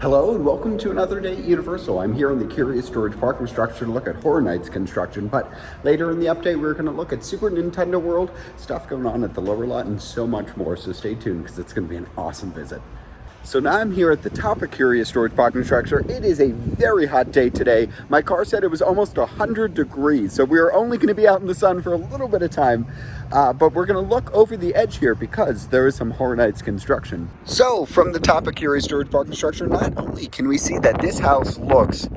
Hello and welcome to another day at Universal. I'm here in the Curious George Park construction to look at Horror Nights construction, but later in the update we're going to look at Super Nintendo World, stuff going on at the lower lot, and so much more, so stay tuned because it's going to be an awesome visit. So now I'm here at the top of Curious George Park construction. It is a very hot day today. My car said it was almost 100 degrees, so we're only going to be out in the sun for a little bit of time. But we're going to look over the edge here because there is some Horror Nights construction. So from the top of Curious George Park construction, not only can we see that this house looks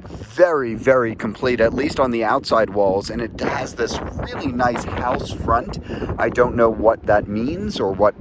very, very complete, at least on the outside walls, and it has this really nice house front. I don't know what that means or what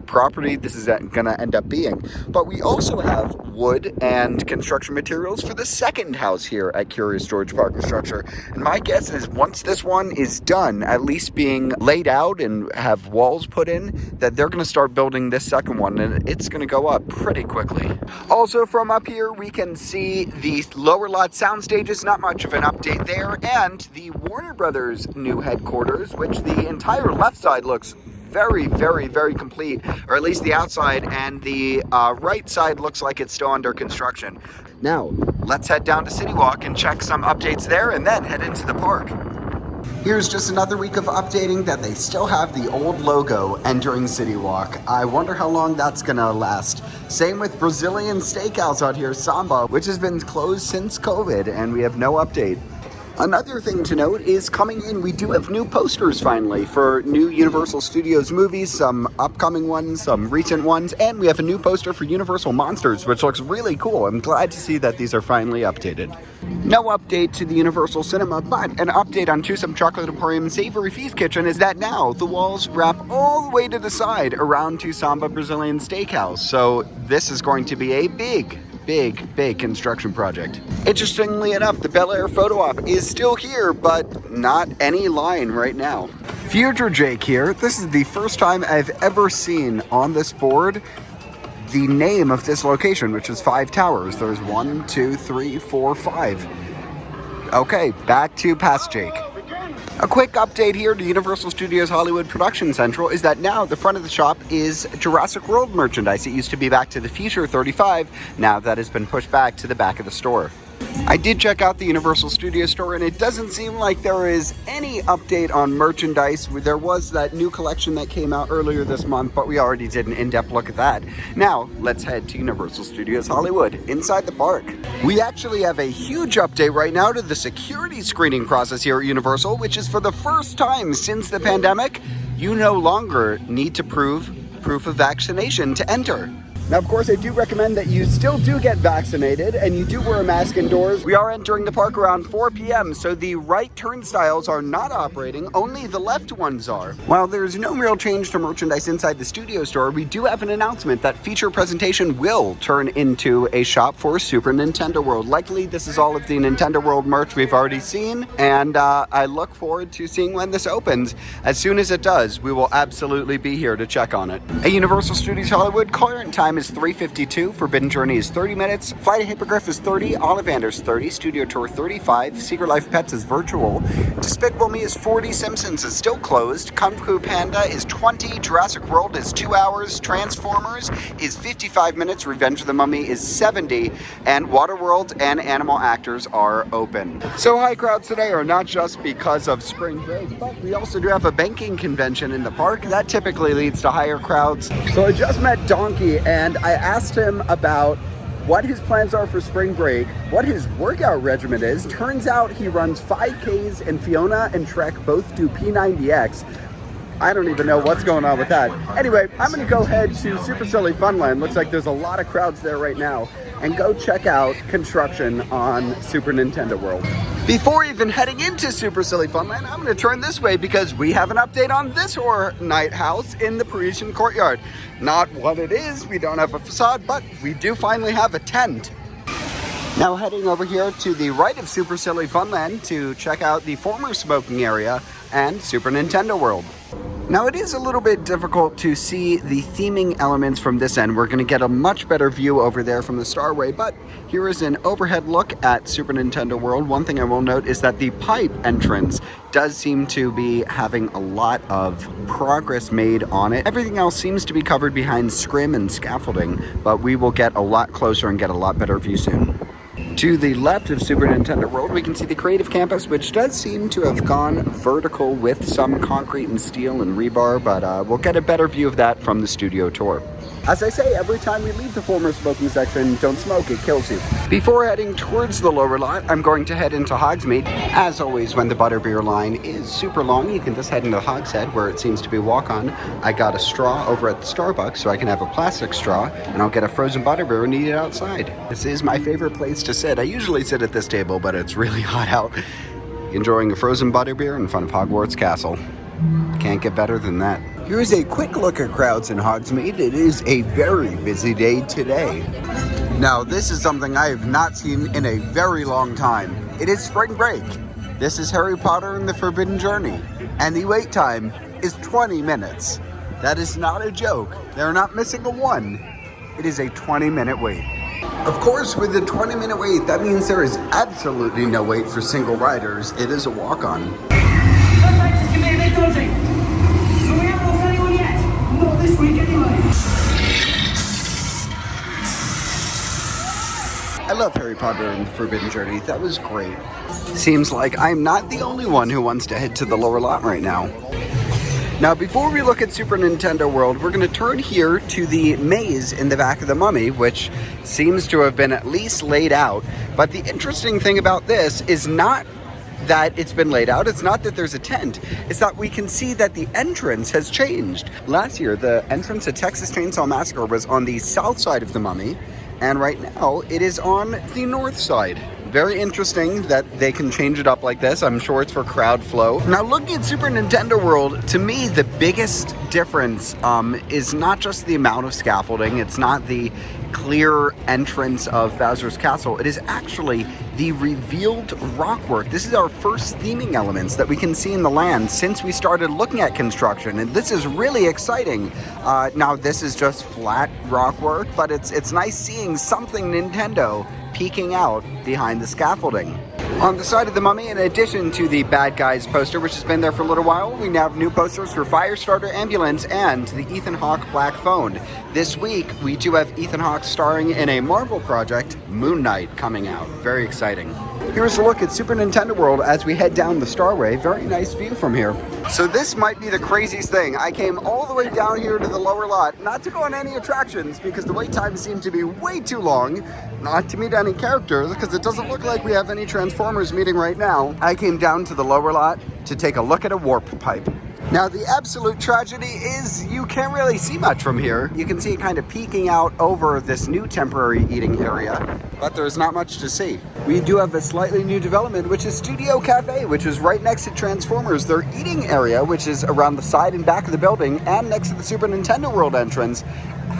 property this is going to end up being, but we also have wood and construction materials for the second house here at Curious George Park Construction. And my guess is once this one is done, at least being laid out and have walls put in, that they're going to start building this second one, and it's going to go up pretty quickly. Also from up here we can see the lower lot sound stages, not much of an update there, and the Warner Brothers new headquarters, which the entire left side looks very, very, very complete, or at least the outside, and the right side looks like it's still under construction. Now, let's head down to Citywalk and check some updates there, and then head into the park. Here's just another week of updating that they still have the old logo entering Citywalk. I wonder how long that's gonna last. Same with Brazilian Steakhouse out here, Samba, which has been closed since COVID, and we have no update. Another thing to note is coming in, we do have new posters finally for new Universal Studios movies, some upcoming ones, some recent ones, and we have a new poster for Universal Monsters, which looks really cool. I'm glad to see that these are finally updated. No update to the Universal Cinema, but an update on Twosome Chocolate Emporium and Savory Feast Kitchen is that now the walls wrap all the way to the side around Samba Brazilian Steakhouse. So this is going to be a big construction project. Interestingly enough, the Bel Air photo op is still here, but not any line right now. Future Jake here. This is the first time I've ever seen on this board the name of this location, which is 5 towers. There's 1, 2, 3, 4, 5. Okay, back to past Jake. A quick update here to Universal Studios Hollywood Production Central is that now the front of the shop is Jurassic World merchandise. It used to be back to the Future 35. Now that has been pushed back to the back of the store. I did check out the Universal Studios store, and it doesn't seem like there is any update on merchandise. There was that new collection that came out earlier this month, but we already did an in-depth look at that. Now, let's head to Universal Studios Hollywood, inside the park. We actually have a huge update right now to the security screening process here at Universal, which is for the first time since the pandemic, you no longer need to prove proof of vaccination to enter. Now, of course, I do recommend that you still do get vaccinated and you do wear a mask indoors. We are entering the park around 4 p.m., so the right turnstiles are not operating, only the left ones are. While there's no real change to merchandise inside the studio store, we do have an announcement that feature presentation will turn into a shop for Super Nintendo World. Likely, this is all of the Nintendo World merch we've already seen, and I look forward to seeing when this opens. As soon as it does, we will absolutely be here to check on it. At Universal Studios Hollywood, current time is 3:52, Forbidden Journey is 30 minutes, Flight of Hippogriff is 30, Ollivander's 30, Studio Tour 35, Secret Life Pets is virtual, Despicable Me is 40, Simpsons is still closed, Kung Fu Panda is 20, Jurassic World is 2 hours, Transformers is 55 minutes, Revenge of the Mummy is 70, and Waterworld and Animal Actors are open. So high crowds today are not just because of spring break, but we also do have a banking convention in the park. That typically leads to higher crowds. So I just met Donkey, and I asked him about what his plans are for spring break, what his workout regimen is. Turns out he runs 5Ks, and Fiona and Trek both do P90X. I don't even know what's going on with that. Anyway, I'm gonna go head to Super Silly Funland. Looks like there's a lot of crowds there right now, and go check out construction on Super Nintendo World. Before even heading into Super Silly Funland, I'm gonna turn this way because we have an update on this Horror Night house in the Parisian Courtyard. Not what it is, we don't have a facade, but we do finally have a tent. Now heading over here to the right of Super Silly Funland to check out the former smoking area and Super Nintendo World. Now it is a little bit difficult to see the theming elements from this end. We're going to get a much better view over there from the Starway, but here is an overhead look at Super Nintendo World. One thing I will note is that the pipe entrance does seem to be having a lot of progress made on it. Everything else seems to be covered behind scrim and scaffolding, but we will get a lot closer and get a lot better view soon. To the left of Super Nintendo World, we can see the Creative Campus, which does seem to have gone vertical with some concrete and steel and rebar, but we'll get a better view of that from the studio tour. As I say, every time we leave the former smoking section, don't smoke, it kills you. Before heading towards the lower lot, I'm going to head into Hogsmeade. As always, when the butterbeer line is super long, you can just head into Hogshead, where it seems to be walk-on. I got a straw over at the Starbucks, so I can have a plastic straw, and I'll get a frozen butterbeer and eat it outside. This is my favorite place to sit. I usually sit at this table, but it's really hot out. Enjoying a frozen butterbeer in front of Hogwarts Castle. Can't get better than that. Here's a quick look at crowds in Hogsmeade. It is a very busy day today. Now, this is something I have not seen in a very long time. It is spring break. This is Harry Potter and the Forbidden Journey, and the wait time is 20 minutes. That is not a joke. They're not missing a one. It is a 20-minute wait. Of course, with the 20-minute wait, that means there is absolutely no wait for single riders. It is a walk-on. This week anyway. I love Harry Potter and the Forbidden Journey. That was great. Seems like I'm not the only one who wants to head to the lower lot right now. Now, before we look at Super Nintendo World, we're going to turn here to the maze in the back of the Mummy, which seems to have been at least laid out. But the interesting thing about this is not that it's been laid out. It's not that there's a tent. It's that we can see that the entrance has changed. Last year, the entrance to Texas Chainsaw Massacre was on the south side of the Mummy, and right now it is on the north side. Very interesting that they can change it up like this. I'm sure it's for crowd flow. Now, looking at Super Nintendo World, to me, the biggest difference is not just the amount of scaffolding. It's not the clear entrance of Bowser's Castle. It is actually the revealed rockwork. This is our first theming elements that we can see in the land since we started looking at construction, and this is really exciting. Now, this is just flat rockwork, but it's nice seeing something Nintendo peeking out behind the scaffolding. On the side of the Mummy, in addition to the Bad Guys poster, which has been there for a little while, we now have new posters for Firestarter Ambulance and the Ethan Hawke Black Phone. This week, we do have Ethan Hawke starring in a Marvel project, Moon Knight, coming out. Very exciting. Here's a look at Super Nintendo World as we head down the Starway. Very nice view from here. So this might be the craziest thing. I came all the way down here to the lower lot, not to go on any attractions because the wait time seemed to be way too long, not to meet any characters because it doesn't look like we have any Transformers meeting right now. I came down to the lower lot to take a look at a warp pipe. Now, the absolute tragedy is you can't really see much from here. You can see it kind of peeking out over this new temporary eating area, but there's not much to see. We do have a slightly new development, which is Studio Cafe, which is right next to Transformers. Their eating area, which is around the side and back of the building and next to the Super Nintendo World entrance,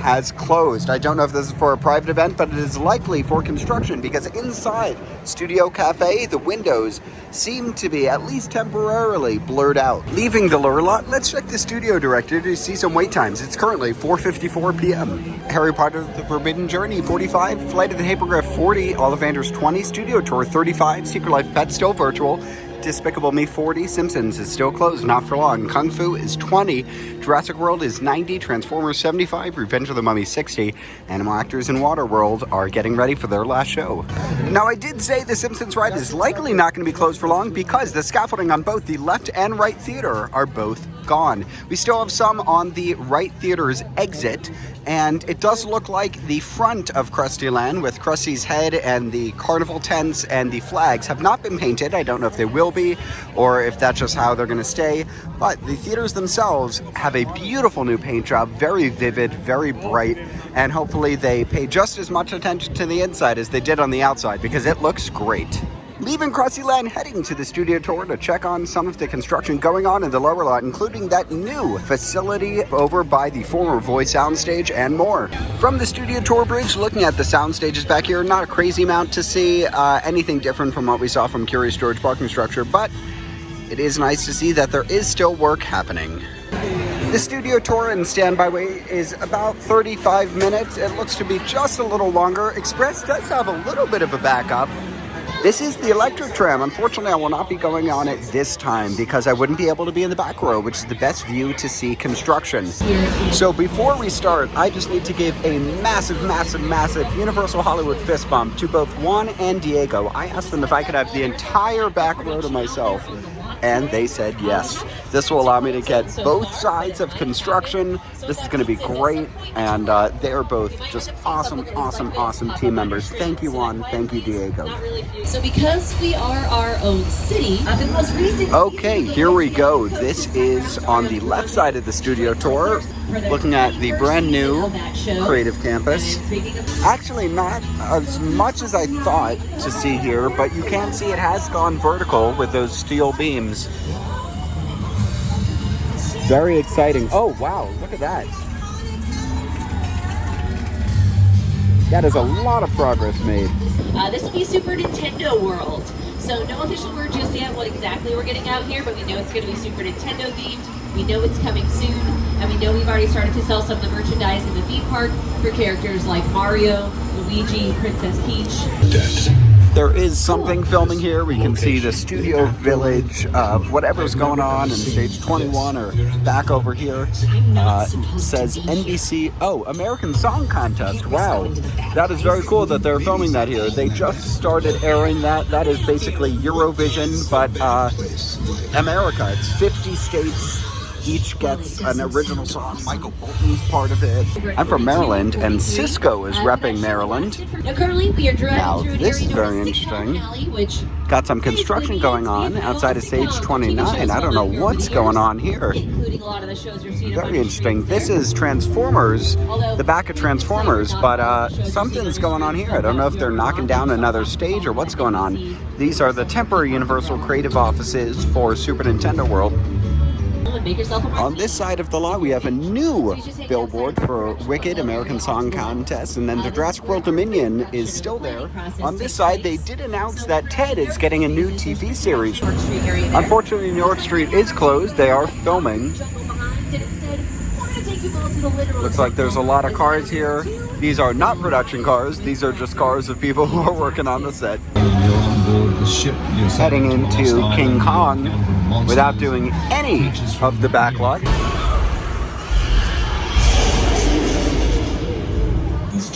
has closed. I don't know if this is for a private event, but it is likely for construction because inside Studio Cafe, the windows seem to be at least temporarily blurred out. Leaving the lower lot, let's check the studio director to see some wait times. It's currently 4:54 p.m. Harry Potter The Forbidden Journey 45, Flight of the Hippogriff 40, Ollivanders 20, Studio Tour 35, Secret Life Pet still virtual, Despicable Me 40, Simpsons is still closed, not for long, Kung Fu is 20, Jurassic World is 90, Transformers 75, Revenge of the Mummy 60, Animal Actors in Waterworld are getting ready for their last show. Now, I did say the Simpsons ride is likely not going to be closed for long because the scaffolding on both the left and right theater are both gone. We still have some on the right theater's exit, and it does look like the front of Krusty Land with Krusty's head and the carnival tents and the flags have not been painted. I don't know if they will be or if that's just how they're going to stay, but the theaters themselves have a beautiful new paint job, very vivid, very bright, and hopefully they pay just as much attention to the inside as they did on the outside because it looks great. Leaving Krusty Land, heading to the studio tour to check on some of the construction going on in the lower lot, including that new facility over by the former Voice soundstage and more. From the studio tour bridge, looking at the sound stages back here, not a crazy amount to see, anything different from what we saw from Curious George Parking Structure, but it is nice to see that there is still work happening. The studio tour and standby wait is about 35 minutes. It looks to be just a little longer. Express does have a little bit of a backup. This is the electric tram. Unfortunately, I will not be going on it this time because I wouldn't be able to be in the back row, which is the best view to see construction. So before we start, I just need to give a massive, massive, massive Universal Hollywood fist bump to both Juan and Diego. I asked them if I could have the entire back row to myself, and they said yes. This will allow me to get both sides of construction. This is going to be great, and they're both just awesome, awesome, awesome team members. Thank you, Juan. Thank you, Diego. So because we are our own city, the most recent... Okay, here we go. This is on the left side of the studio tour, looking at the brand new creative campus. Actually, not as much as I thought to see here, but you can see it has gone vertical with those steel beams. Very exciting. Oh, wow, look at that. That is a lot of progress made. This will be Super Nintendo World. So no official word just yet what exactly we're getting out here, but we know it's going to be Super Nintendo themed. We know it's coming soon, and we know we've already started to sell some of the merchandise in the theme park for characters like Mario, Luigi, Princess Peach. There is something filming here. We can see the studio village of whatever's going on in stage 21 or back over here. Says NBC, oh, American Song Contest. Wow, that is very cool that they're filming that here. They just started airing that. That is basically Eurovision, but America. It's 50 states. Each gets an original song. Michael Bolton's part of it. I'm from Maryland, and Cisco is repping Maryland. Now currently we are Now, driving through an this area is known very as interesting. Alley, which Got some construction going on outside of stage 29. I don't know what's going on here. including a lot of the shows you're seeing. Very interesting. This is Transformers, the back of Transformers, but something's going on here. I don't know if they're knocking down another stage or what's going on. These are the temporary Universal creative offices for Super Nintendo World. Make yourself a On this side of the lot, we have a new billboard for Wicked American Song Contest, and then the Jurassic World Dominion is still there. On this side, they did announce that Ted is getting a new TV series. Unfortunately, New York Street is closed. They are filming. Looks like there's a lot of cars here. These are not production cars. These are just cars of people who are working on the set. Heading into King Kong without doing any of the backlot.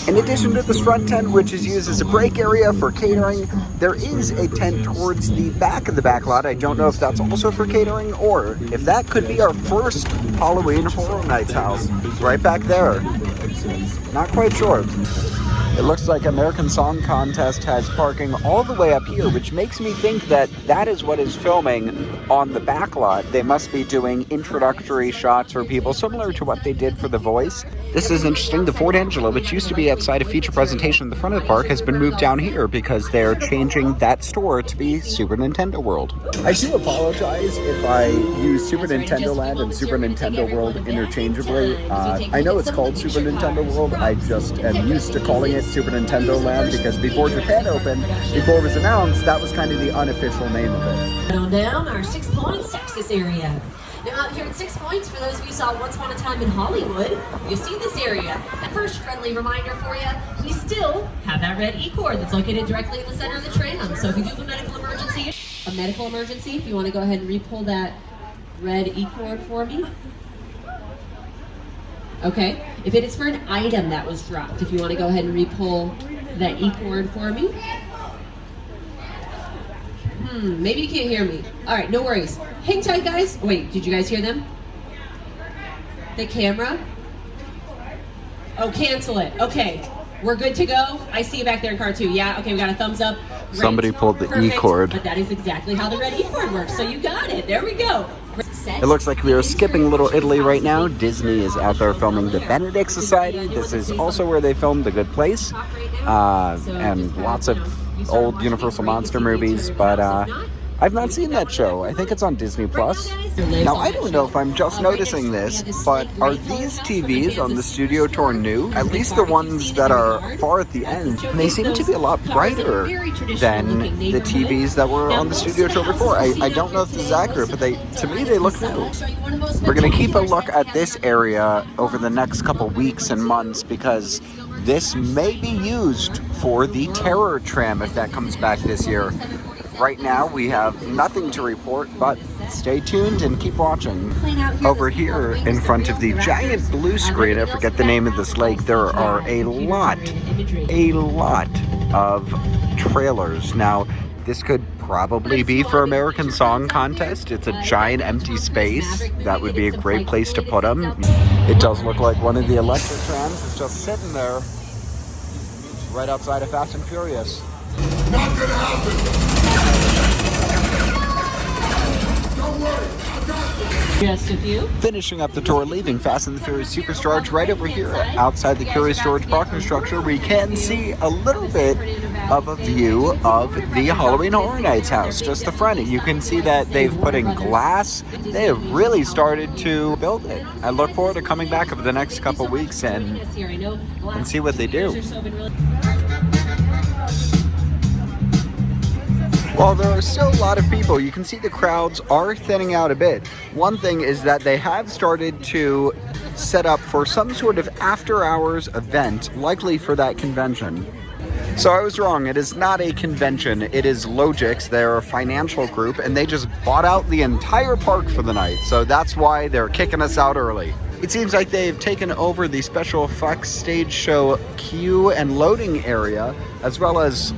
In addition to this front tent, which is used as a break area for catering, there is a tent towards the back of the backlot. I don't know if that's also for catering or if that could be our first Halloween Horror Nights house. Right back there. Not quite sure. It looks like American Song Contest has parking all the way up here, which makes me think that that is what is filming on the back lot. They must be doing introductory shots for people, similar to what they did for The Voice. This is interesting. The Ford Angela, which used to be outside a feature presentation in the front of the park, has been moved down here because they're changing that store to be Super Nintendo World. I do apologize if I use Super Nintendo Land and Super Nintendo World interchangeably. I know it's called Super Nintendo World. I just am used to calling it Super Nintendo Land because before Japan opened, before it was announced, that was kind of the unofficial name of it. On down our 6 Points, Texas area. Now out here at 6 Points, for those of you who saw Once Upon a Time in Hollywood, you'll see this area. And first friendly reminder for you, we still have that red E-cord that's located directly in the center of the tram. So if you do have a medical emergency, if you want to go ahead and re-pull that red E-cord for me. Okay, if it is for an item that was dropped, if you want to go ahead and re-pull that E-cord for me. Maybe you can't hear me. All right, no worries. Hang tight, guys. Wait, did you guys hear them? The camera? Oh, cancel it. Okay, we're good to go. I see you back there in car 2. Yeah, okay, we got a thumbs up. Great. Somebody pulled the Perfect. E-cord. But that is exactly how the red E-cord works, so you got it. There we go. It looks like we are skipping Little Italy right now. Disney is out there filming the Benedict Society. This is also where they filmed The Good Place. And lots of old Universal monster movies. But I've not seen that show. I think it's on Disney Plus. Now, I don't know if I'm just noticing this, but are these TVs on the studio tour new? At least the ones that are far at the end. They seem to be a lot brighter than the TVs that were on the studio tour before. I don't know if this is accurate, but to me, they look new. We're going to keep a look at this area over the next couple weeks and months because this may be used for the Terror Tram if that comes back this year. Right now, we have nothing to report, but stay tuned and keep watching. Over here in front of the giant blue screen, I forget the name of this lake, there are a lot of trailers. Now, this could probably be for American Song Contest. It's a giant empty space. That would be a great place to put them. It does look like one of the electric trams is just sitting there right outside of Fast and Furious. Not gonna happen! Don't worry, I got this! Just a few. Finishing up the tour, leaving Fast and the Furious Supercharged right over here outside the Curious George parking structure. We can see a little bit of a view of the Halloween Horror Nights house, just the front. You can see that they've put in glass. They have really started to build it. I look forward to coming back over the next couple weeks and see what they do. While there are still a lot of people, you can see the crowds are thinning out a bit. One thing is that they have started to set up for some sort of after-hours event, likely for that convention. So I was wrong, it is not a convention, it is Logix. They're a financial group, and they just bought out the entire park for the night. So that's why they're kicking us out early. It seems like they've taken over the special effects stage show queue and loading area, as well as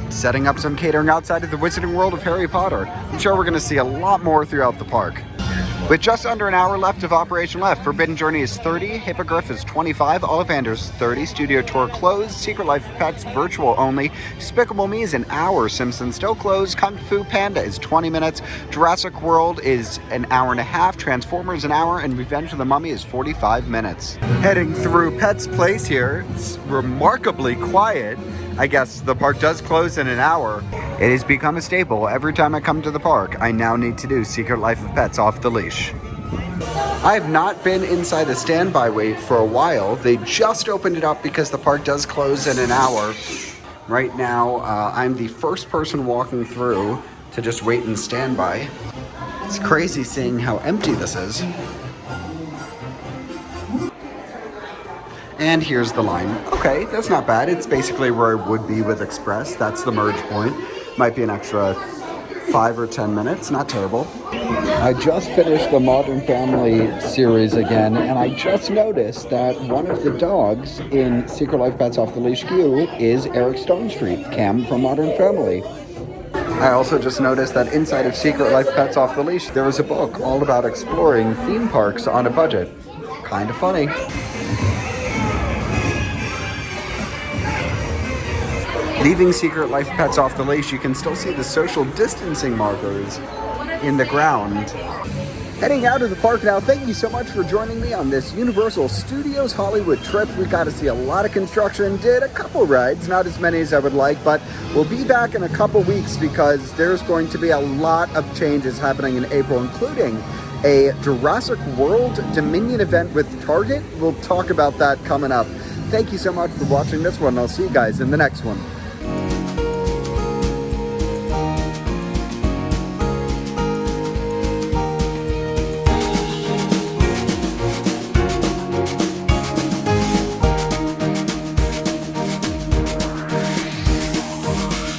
setting up some catering outside of the Wizarding World of Harry Potter. I'm sure we're going to see a lot more throughout the park. With just under an hour left of operation left, Forbidden Journey is 30, Hippogriff is 25, Ollivander's 30, Studio Tour closed, Secret Life of Pets virtual only, Despicable Me is an hour, Simpsons still closed, Kung Fu Panda is 20 minutes, Jurassic World is an hour and a half, Transformers an hour, and Revenge of the Mummy is 45 minutes. Heading through Pets Place here, it's remarkably quiet. I guess the park does close in an hour. It has become a staple. Every time I come to the park, I now need to do Secret Life of Pets off the leash. I have not been inside the standby wait for a while. They just opened it up because the park does close in an hour. Right now, I'm the first person walking through to just wait in standby. It's crazy seeing how empty this is. And here's the line. Okay, that's not bad. It's basically where I would be with Express. That's the merge point. Might be an extra 5 or 10 minutes. Not terrible. I just finished the Modern Family series again, and I just noticed that one of the dogs in Secret Life Pets Off the Leash queue is Eric Stonestreet, Cam from Modern Family. I also just noticed that inside of Secret Life Pets Off the Leash, there was a book all about exploring theme parks on a budget. Kind of funny. Leaving Secret Life Pets Off the Leash, you can still see the social distancing markers in the ground. Heading out of the park now, thank you so much for joining me on this Universal Studios Hollywood trip. We got to see a lot of construction, did a couple rides, not as many as I would like, but we'll be back in a couple weeks because there's going to be a lot of changes happening in April, including a Jurassic World Dominion event with Target. We'll talk about that coming up. Thank you so much for watching this one. I'll see you guys in the next one.